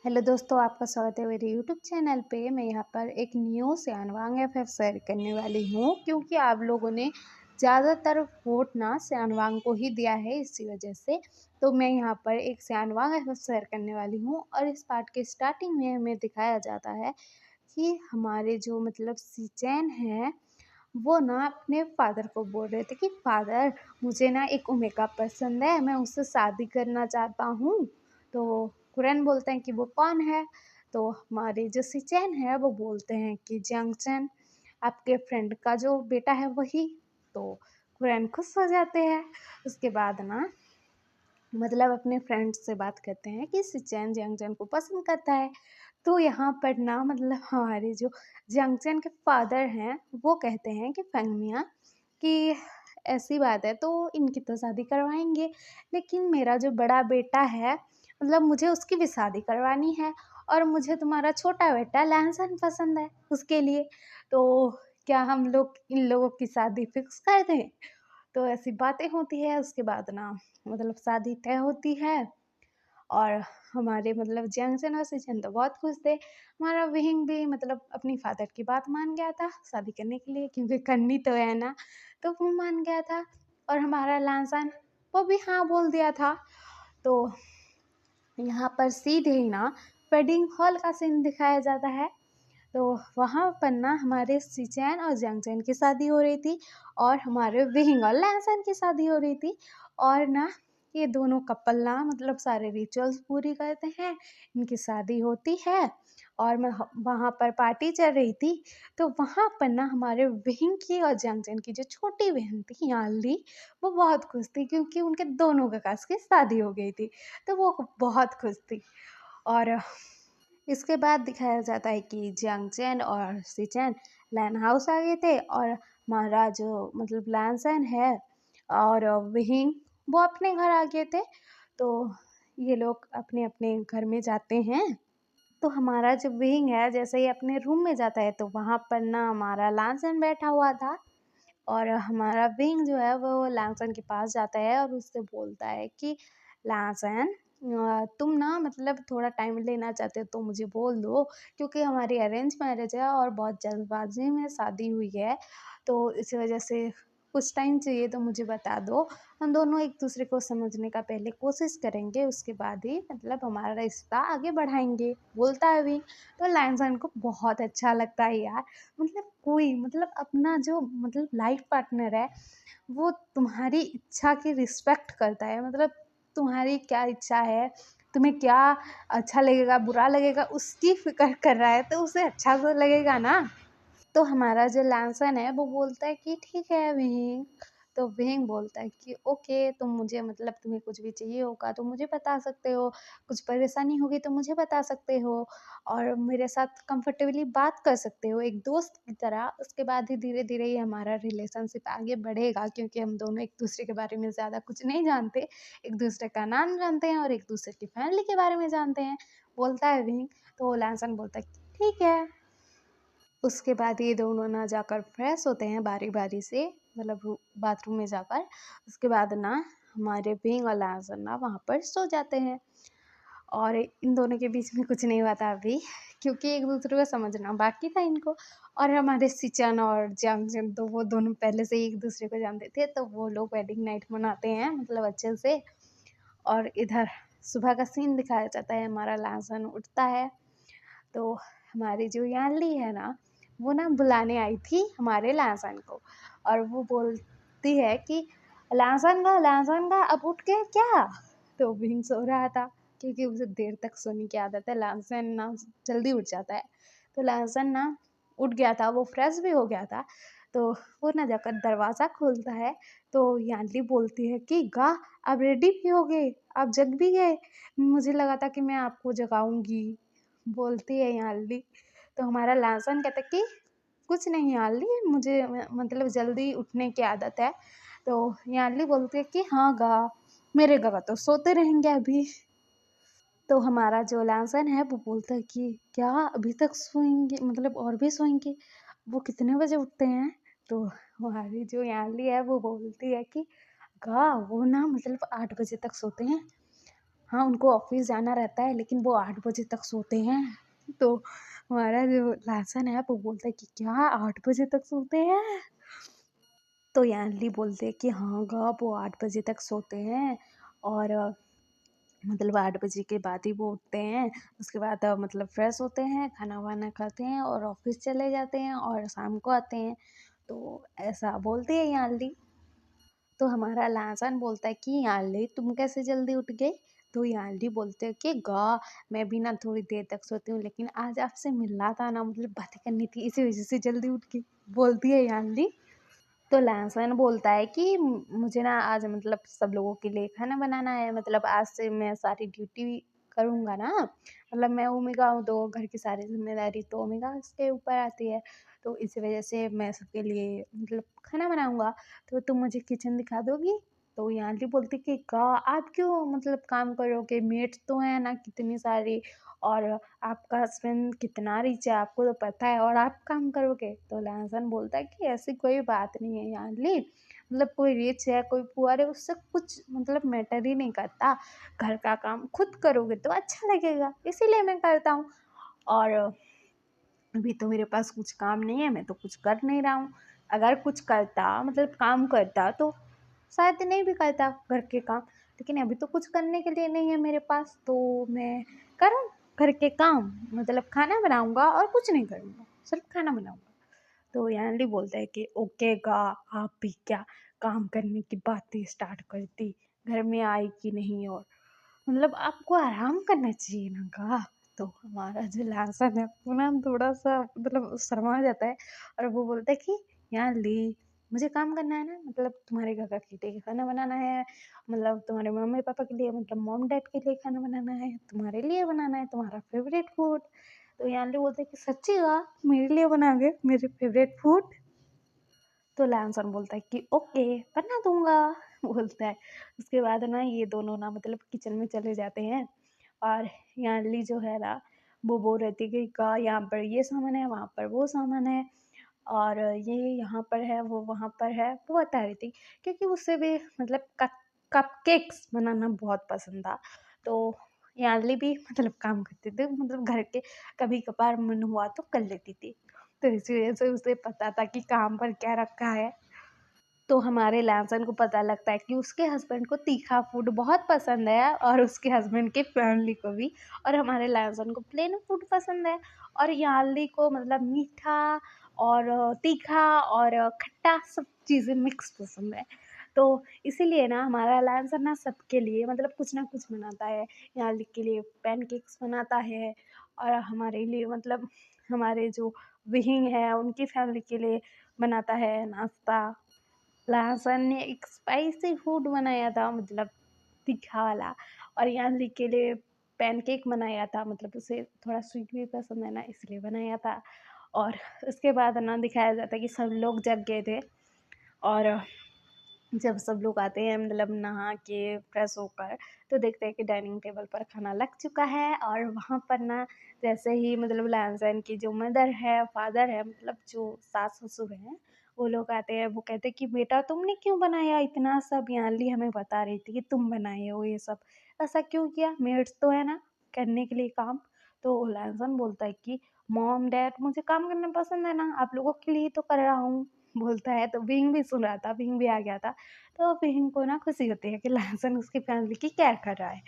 Hello दोस्तों, आपका स्वागत है मेरे यूट्यूब चैनल पे। मैं यहाँ पर एक न्यू सियानवांग एफएफ शेयर करने वाली हूँ क्योंकि आप लोगों ने ज़्यादातर वोट ना सियानवांग को ही दिया है, इसी वजह से तो मैं यहाँ पर एक सियानवांग एफएफ शेयर करने वाली हूँ। और इस पार्ट के स्टार्टिंग में हमें दिखाया जाता है कि हमारे जो सिचैन है वो ना अपने फादर को बोल रहे थे कि फादर, मुझे ना एक ओमेगा पसंद है, मैं उससे शादी करना चाहता हूँ। तो कुरैन बोलते हैं कि वो कौन है। तो हमारे जो सिचैन है वो बोलते हैं कि जियांगचैन, आपके फ्रेंड का जो बेटा है वही। तो कुरैन खुश हो जाते हैं। उसके बाद ना अपने फ्रेंड से बात करते हैं कि सिचैन जियांगचैन को पसंद करता है। तो यहाँ पर ना हमारे जो जियांगचैन के फादर हैं वो कहते हैं कि फेंग मियाँ कि ऐसी बात है तो इनकी तो शादी करवाएंगे, लेकिन मेरा जो बड़ा बेटा है मुझे उसकी भी शादी करवानी है, और मुझे तुम्हारा छोटा बेटा लैनसन पसंद है उसके लिए। तो क्या हम लोग इन लोगों की शादी फिक्स कर दें? तो ऐसी बातें होती है। उसके बाद ना शादी तय होती है। और हमारे जियांगचैन और सिचेन तो बहुत खुश थे। हमारा विहिंग भी अपनी फादर की बात मान गया था शादी करने के लिए, क्योंकि करनी तो है ना, तो वो मान गया था। और हमारा लांसन वो भी हाँ बोल दिया था। तो यहाँ पर सीधे ही ना वेडिंग हॉल का सीन दिखाया जाता है। तो वहाँ पर ना हमारे सिचैन और जियांगचैन की शादी हो रही थी, और हमारे विहिंग और लैनसन की शादी हो रही थी। और ना ये दोनों कपल ना सारे रिचुअल्स पूरी करते हैं, इनकी शादी होती है। और वहाँ पर पार्टी चल रही थी। तो वहाँ पर ना हमारे विहिंग की और जियांगचैन की जो छोटी बहन थी यानली, वो बहुत खुश थी क्योंकि उनके दोनों काकास की शादी हो गई थी। तो वो बहुत खुश थी। और इसके बाद दिखाया जाता है कि जियांगचैन और सिचैन लैन हाउस आ गए थे, और हमारा जो लैनसन है और विहिंग वो अपने घर आ गए थे। तो ये लोग अपने अपने घर में जाते हैं। तो हमारा जो विंग है जैसे ही अपने रूम में जाता है तो वहाँ पर ना हमारा लांसन बैठा हुआ था। और हमारा विंग जो है वो लांसन के पास जाता है और उससे बोलता है कि लांसन, तुम ना थोड़ा टाइम लेना चाहते हो तो मुझे बोल दो, क्योंकि हमारी अरेंज मैरिज है और बहुत जल्दबाजी में शादी हुई है। तो इस वजह से कुछ टाइम चाहिए, तो मुझे बता दो। हम दोनों एक दूसरे को समझने का पहले कोशिश करेंगे, उसके बाद ही हमारा रिश्ता आगे बढ़ाएंगे, बोलता है विंग। तो लांसन को बहुत अच्छा लगता है यार। कोई अपना जो लाइफ पार्टनर है वो तुम्हारी इच्छा की रिस्पेक्ट करता है। तुम्हारी क्या इच्छा है, तुम्हें क्या अच्छा लगेगा बुरा लगेगा उसकी फिक्र कर रहा है, तो उसे अच्छा तो लगेगा ना। तो हमारा जो लांसन है वो बोलता है कि ठीक है विहिंग। तो विहिंग बोलता है कि ओके, तुम मुझे तुम्हें कुछ भी चाहिए होगा तो मुझे बता सकते हो, कुछ परेशानी होगी तो मुझे बता सकते हो, और मेरे साथ कंफर्टेबली बात कर सकते हो एक दोस्त की तरह। उसके बाद ही धीरे धीरे ये हमारा रिलेशनशिप आगे बढ़ेगा, क्योंकि हम दोनों एक दूसरे के बारे में ज़्यादा कुछ नहीं जानते, एक दूसरे का नाम जानते हैं और एक दूसरे की फैमिली के बारे में जानते हैं, बोलता है विहिंग। तो लांसन बोलता है कि ठीक है। उसके बाद ये दोनों ना जाकर फ्रेश होते हैं बारी बारी से, बाथरूम में जाकर। उसके बाद ना हमारे विंग और लाजन ना वहाँ पर सो जाते हैं। और इन दोनों के बीच में कुछ नहीं हुआ था अभी, क्योंकि एक दूसरे को समझना बाकी था इनको। और हमारे सिचन और जियांगचैन तो वो दोनों पहले से ही एक दूसरे को जानते थे, तो वो लोग वेडिंग नाइट मनाते हैं अच्छे से। और इधर सुबह का सीन दिखाया जाता है, हमारा लाजन उठता है। तो हमारी जो यानली है ना वो ना बुलाने आई थी हमारे लासन को, और वो बोलती है कि लासन का अब उठ गए क्या? तो विंग सो रहा था, क्योंकि उसे देर तक सोने की आदत है। लासन ना जल्दी उठ जाता है। तो लासन ना उठ गया था, वो फ्रेश भी हो गया था। तो वो ना जाकर दरवाज़ा खोलता है। तो यानली बोलती है कि गा, आप रेडी भी हो गए, आप जग भी गए, मुझे लगा था कि मैं आपको जगाऊंगी, बोलती है यानली। तो हमारा लासन कहता है कि कुछ नहीं यानली, मुझे जल्दी उठने की आदत है। तो यानली बोलती है कि हाँ गा, मेरे गा तो सोते रहेंगे अभी। तो हमारा जो लासन है वो बोलता है कि क्या अभी तक सोएंगे, और भी सोएंगे, वो कितने बजे उठते हैं? तो हमारी जो यानली है वो बोलती है कि गा, वो ना 8 बजे तक सोते हैं। हाँ, उनको ऑफ़िस जाना रहता है लेकिन वो 8 बजे तक सोते हैं। तो हमारा जो लासन है वो बोलता है कि क्या 8 बजे तक सोते हैं? तो यानली बोलते हैं कि हाँ गा वो 8 बजे तक सोते हैं और मतलब 8 बजे के बाद ही वो उठते हैं। उसके बाद मतलब फ्रेश होते हैं, खाना-वाना खाते हैं और ऑफ़िस चले जाते हैं और शाम को आते हैं। तो ऐसा बोलती है यानली। तो हमारा लासन बोलता है कि यानली तुम कैसे जल्दी उठ गई? तो यानली बोलते हैं कि मैं भी ना थोड़ी देर तक सोती हूँ लेकिन आज आपसे मिलना था ना मतलब बातें करनी थी इसी वज़ह से जल्दी उठ गई, बोलती है यानली। तो लहसुन बोलता है कि मुझे ना आज मतलब सब लोगों के लिए खाना बनाना है मतलब आज से मैं सारी ड्यूटी करूँगा ना मतलब मैं ओमेगा हूँ तो घर की सारी जिम्मेदारी तो ओमेगा उसके ऊपर आती है तो इसी वजह से मैं सबके लिए मतलब खाना बनाऊँगा तो तुम मुझे किचन दिखा दोगी तो ये आंटी बोलती कि का आप क्यों मतलब काम करोगे मेट तो है ना कितनी सारी और आपका हस्बैंड कितना रिच है आपको तो पता है और आप काम करोगे तो लहसन बोलता है कि ऐसी कोई बात नहीं है यानली मतलब कोई रिच है कोई पुअर है उससे कुछ मतलब मैटर ही नहीं करता घर का काम खुद करोगे तो अच्छा लगेगा इसीलिए मैं करता हूँ और अभी तो मेरे पास कुछ काम नहीं है मैं तो कुछ कर नहीं रहा हूँ अगर कुछ करता मतलब काम करता तो शायद नहीं भी करता घर के काम लेकिन अभी तो कुछ करने के लिए नहीं है मेरे पास तो मैं करूँ घर के काम मतलब खाना बनाऊंगा और कुछ नहीं करूँगा सिर्फ खाना बनाऊंगा तो यानली बोलता है कि ओके गा आप भी क्या काम करने की बातें स्टार्ट कर दी घर में आई कि नहीं और मतलब आपको आराम करना चाहिए ना गा तो हमारा जो लासन है वो ना थोड़ा सा मतलब शर्मा जाता है और वो बोलता है कि यार ली मुझे काम करना है ना मतलब तुम्हारे घर का बेटे का खाना बनाना है मतलब तुम्हारे मम्मी पापा के लिए मतलब मॉम डैड के लिए खाना बनाना है तुम्हारे लिए बनाना है तुम्हारा फेवरेट फूड तो यानली बोलते हैं कि सच्ची गा मेरे लिए बनाओगे मेरे फेवरेट फूड तो लैमसन बोलता है कि ओके बना दूंगा बोलता है उसके बाद ना ये दोनों ना मतलब किचन में चले जाते हैं और यानली जो है ना वो बोल रही थी कि का यहाँ पर ये सामान है वहाँ पर वो सामान है और ये यहाँ पर है वो वहाँ पर है वो बता रही थी क्योंकि उससे भी मतलब कप केक्स बनाना बहुत पसंद था तो यानली भी मतलब काम करती थी मतलब घर के कभी कभार मन हुआ तो कर लेती थी तो इसी वजह से उसे पता था कि काम पर क्या रखा है तो हमारे लैमसन को पता लगता है कि उसके हस्बैंड को तीखा फूड बहुत पसंद है और उसके हस्बैंड के फैमिली को भी और हमारे लैमसन को प्लेन फूड पसंद है और यार्ली को मतलब मीठा और तीखा और खट्टा सब चीज़ें मिक्स पसंद है तो इसीलिए ना हमारा लैमसन ना सबके लिए मतलब कुछ ना कुछ बनाता है यार्ली के लिए पैनकेक्स बनाता है और हमारे लिए मतलब हमारे जो विहिंग है उनकी फैमिली के लिए बनाता है नाश्ता लहसुन ने एक स्पाइसी फूड बनाया था मतलब तीखा वाला और यान्ली के लिए पैनकेक बनाया था मतलब उसे थोड़ा स्वीट भी पसंद है ना इसलिए बनाया था और उसके बाद ना दिखाया जाता है कि सब लोग जग गए थे और जब सब लोग आते हैं मतलब नहा के फ्रेश होकर तो देखते हैं कि डाइनिंग टेबल पर खाना लग चुका है और वहाँ पर ना जैसे ही मतलब लैंसन की जो मदर है फादर है मतलब जो सास ससुर हैं वो लोग आते हैं वो कहते हैं कि बेटा तुमने क्यों बनाया इतना सब यानली हमें बता रही थी कि तुम बनाए हो ये सब ऐसा क्यों किया मेड्स तो है ना करने के लिए काम तो लैंसन बोलता है कि मॉम डैड मुझे काम करना पसंद है ना आप लोगों के लिए तो कर रहा हूँ बोलता है तो विंग भी सुन रहा था विंग भी आ गया था तो विंग को ना खुशी होती है कि लैमसन उसकी फैमिली की केयर कर रहा है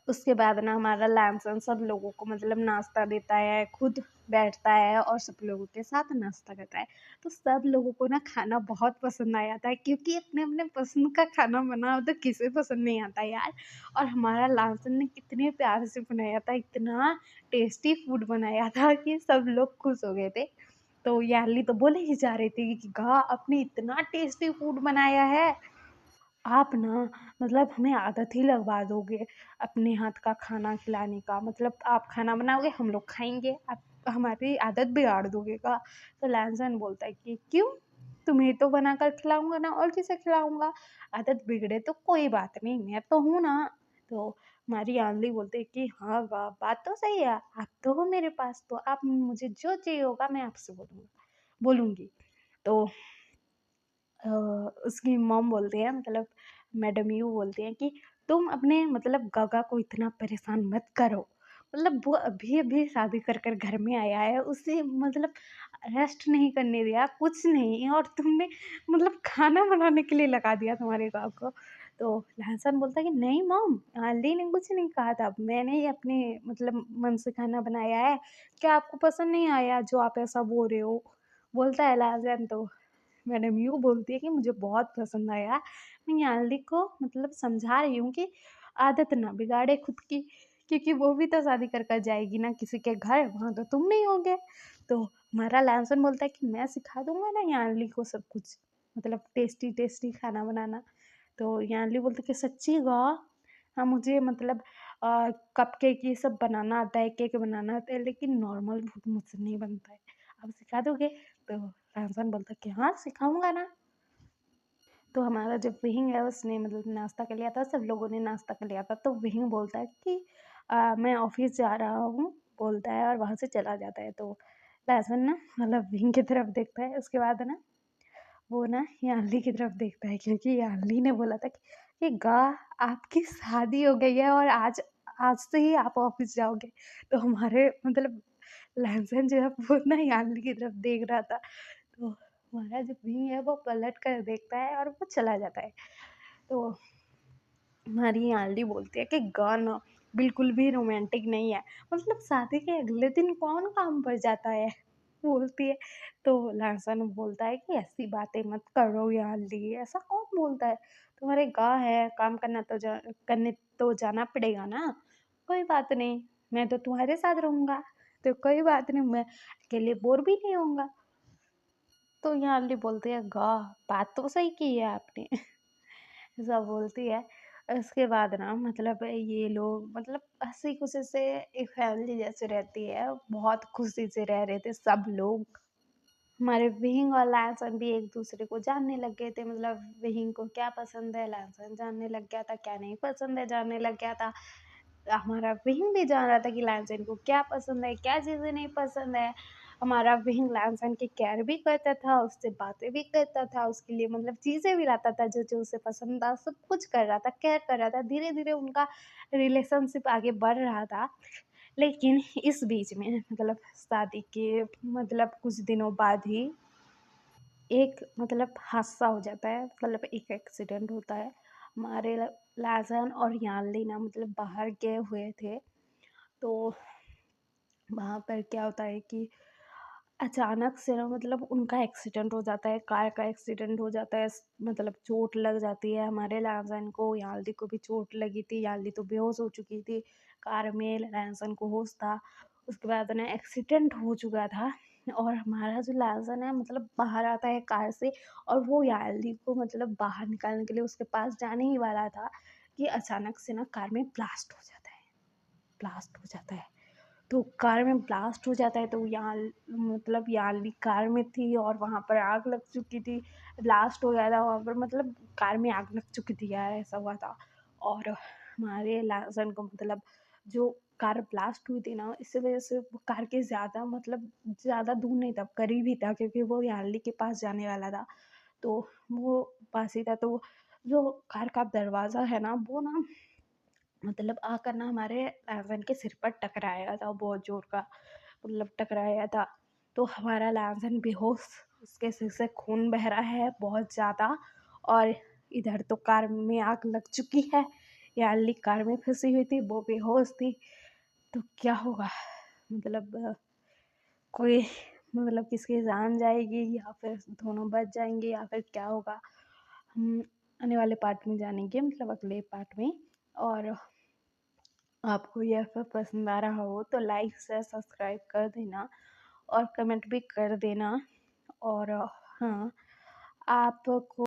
उसके बाद ना हमारा लैमसन सब लोगों को मतलब नाश्ता देता है खुद बैठता है और सब लोगों के साथ नाश्ता करता है तो सब लोगों को ना खाना बहुत पसंद आया था क्योंकि अपने अपने पसंद का खाना बनाओ तो किसे पसंद नहीं आता यार और हमारा लैमसन ने कितने प्यार से बनाया था इतना टेस्टी फूड बनाया था कि सब लोग खुश हो गए थे तो यार्ली तो बोले ही जा रही थी कि गा आपने इतना टेस्टी फूड बनाया है आप ना मतलब हमें आदत ही लगवा दोगे अपने हाथ का खाना खिलाने का मतलब आप खाना बनाओगे हम लोग खाएंगे आप हमारी आदत बिगाड़ दोगे का तो लैंसन बोलता है कि क्यों तुम्हें तो बना कर खिलाऊंगा ना और किसे खिलाऊंगा आदत बिगड़े तो कोई बात नहीं मैं तो हूँ ना तो हमारी आंधली बोलते कि हाँ वाह बात तो सही है आप तो हो मेरे पास तो आप मुझे जो चाहिए होगा मैं आपसे बोलूंगी तो उसकी मॉम बोलती है मतलब मैडम यू बोलती हैं कि तुम अपने मतलब गागा को इतना परेशान मत करो। मतलब वो अभी-अभी शादी कर घर में आया है, उसे मतलब रेस्ट नहीं करने दिया, कुछ नहीं और तुमने मतलब खाना बनाने के लिए लगा दिया तुम्हारे गाग को। तो लहसन बोलता है कि नहीं मॉम, आंटी ने कुछ नहीं कहा था, मैंने ही अपने मतलब मन से खाना बनाया है, क्या आपको पसंद नहीं आया जो आप ऐसा बोल रहे हो? बोलता है लहसन तो मैडम यूँ बोलती है कि मुझे बहुत पसंद आया। मैं याल्दी को मतलब समझा रही हूँ कि आदत ना बिगाड़े खुद की, क्योंकि वो भी तो शादी कर जाएगी ना किसी के घर, वहाँ तो तुम नहीं होगे। तो हमारा लैमसन बोलता है कि मैं सिखा दूँगा ना यानली को सब कुछ, मतलब टेस्टी-टेस्टी खाना बनाना। तो यानली बोलती है कि सच्ची गा? हाँ, मुझे मतलब कपकेक ये सब बनाना आता है, केक बनाना आता है, लेकिन नॉर्मल फूड मुझसे नहीं बनता है। आप सिखा दोगे? तो फैज़ान बोलता है कि हाँ, सिखाऊँगा ना। तो हमारा जो विहिंग है उसने मतलब नाश्ता कर लिया था, सब लोगों ने नाश्ता कर लिया था, तो विहिंग बोलता है कि मैं ऑफ़िस जा रहा हूँ, बोलता है और वहाँ से चला जाता है। तो लहसुन ना मतलब विहिंग की तरफ देखता है, उसके बाद ना वो ना यान्ली की तरफ देखता है क्योंकि यान्ली ने बोला था कि गा आपकी शादी हो गई है और आज आज से ही आप ऑफ़िस जाओगे। तो हमारे मतलब लहसुन जो है वो ना यान्ली की तरफ देख रहा था। तो हमारा जो भीम है वो पलट कर देखता है और वो चला जाता है। तो हमारी आंटी बोलती है कि गाना बिल्कुल भी रोमांटिक नहीं है। मतलब शादी के अगले दिन कौन काम पर जाता है? बोलती है। तो लहसन बोलता है कि ऐसी बातें मत करो यार, ऐसा कौन बोलता है? तुम्हारे गाँव है, काम करने तो जाना पड़ेगा ना। कोई बात नहीं, मैं तो तुम्हारे साथ रहूँगा, तो कोई बात नहीं, मैं अकेले बोर भी नहीं होऊँगा। तो यहाँ आंटी बोलती है, "वाह! बात तो सही की है आपने।" ऐसा बोलती है। उसके बाद ना मतलब ये लोग मतलब हँसी-खुशी से एक फैमिली जैसे रहती है, बहुत खुशी से रह रहे थे सब लोग। हमारे विहिंग और लहसुन भी एक-दूसरे को जानने लग गए थे, मतलब विहिंग को क्या पसंद है, लहसुन जानने लग गया था, क्या नहीं पसंद है जानने लग गया था। हमारा विहिंग भी जान रहा था कि लहसुन को क्या पसंद है, क्या चीज़ें नहीं पसंद है। हमारा विहिंग लहसुन की केयर भी करता था, उससे बातें भी करता था, उसके लिए मतलब चीज़ें भी लाता था जो-जो उसे पसंद था, सब कुछ कर रहा था, केयर कर रहा था। धीरे-धीरे उनका रिलेशनशिप आगे बढ़ रहा था। लेकिन इस बीच में मतलब शादी के मतलब कुछ दिनों बाद ही एक मतलब हादसा हो जाता है, मतलब एक एक्सीडेंट होता है। हमारे लाजन और यानली ना मतलब बाहर गए हुए थे, तो वहाँ पर क्या होता है कि अचानक से ना मतलब उनका एक्सीडेंट हो जाता है, कार का एक्सीडेंट हो जाता है, मतलब चोट लग जाती है। हमारे लहसुन को, याल्दी को भी चोट लगी थी, याल्दी तो बेहोश हो चुकी थी, कार में लहसुन को होश था। उसके बाद ना एक्सीडेंट हो चुका था और हमारा जो लहसुन है मतलब बाहर आता है कार से और वो याल्दी को मतलब बाहर निकालने के लिए उसके पास जाने ही वाला था कि अचानक से ना कार में ब्लास्ट हो जाता है। तो कार में ब्लास्ट हो जाता है तो यहाँ मतलब याल्दी कार में थी और वहाँ पर आग लग चुकी थी। ब्लास्ट हो गया था वहाँ पर, मतलब कार में आग लग चुकी थी यार, ऐसा हुआ था। और हमारे लहसुन को मतलब जो कार ब्लास्ट हुई थी ना, इसी वज़ह से वो कार के ज़्यादा मतलब ज़्यादा दूर नहीं था, करीब ही था क्योंकि वो याल्दी के पास जाने वाला था। तो वो पास ही था, तो जो कार का दरवाज़ा है ना, वो ना मतलब आकर ना हमारे लहसुन के सिर पर टकराया था बहुत ज़ोर का, मतलब टकराया था। तो हमारा लहसुन बेहोश, उसके सिर से खून बह रहा है बहुत ज़्यादा और इधर तो कार में आग लग चुकी है। याल्ली कार में फँसी हुई थी, वो बेहोश थी। तो क्या होगा? मतलब कोई मतलब किसकी जान जाएगी या फिर दोनों बच जाएँगे या फिर क्या होगा? हम आने वाले पार्ट में जानेंगे, मतलब अगले पार्ट में। और आपको यह सब पसंद आ रहा हो तो लाइक शेयर सब्सक्राइब कर देना और कमेंट भी कर देना। और हाँ, आपको